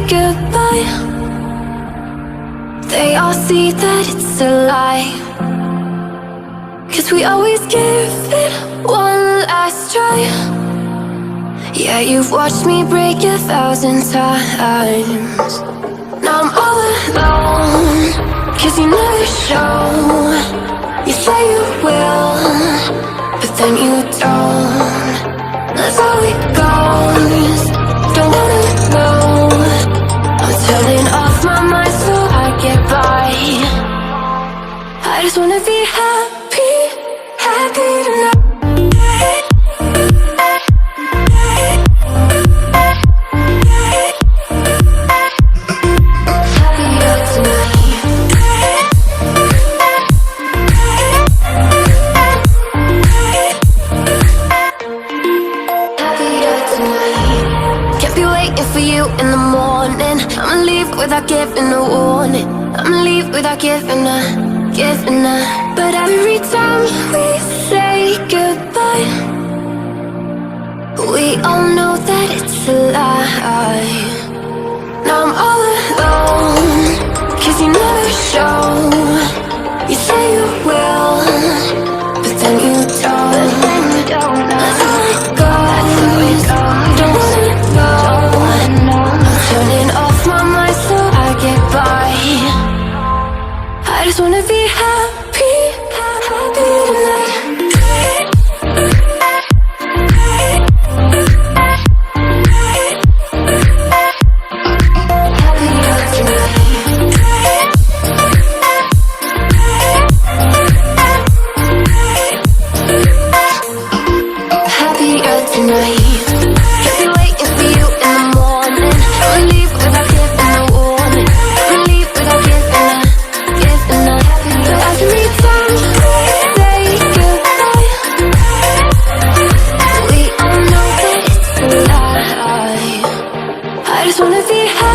goodbye, they all see that it's a lie. 'Cause we always give it one last try. Yeah, you've watched me break 1,000 times. Now I'm all alone, 'cause you never show. You say you will, but then you don't. That's how it goes. Don't wanna know. I'm turning off my mind so I get by. I just wanna be happy, happy tonight. For you in the morning, I'ma leave without giving a warning. I'ma leave without giving a. But every time we say goodbye, we all know that it's a lie. Now I'm all alone, 'cause you never show. You say you will, but then you don't. That's how it goes. Don't wanna know. Turning off my mind so I get by. I just wanna be happy, happy tonight. Happier tonight. I just wanna be happy.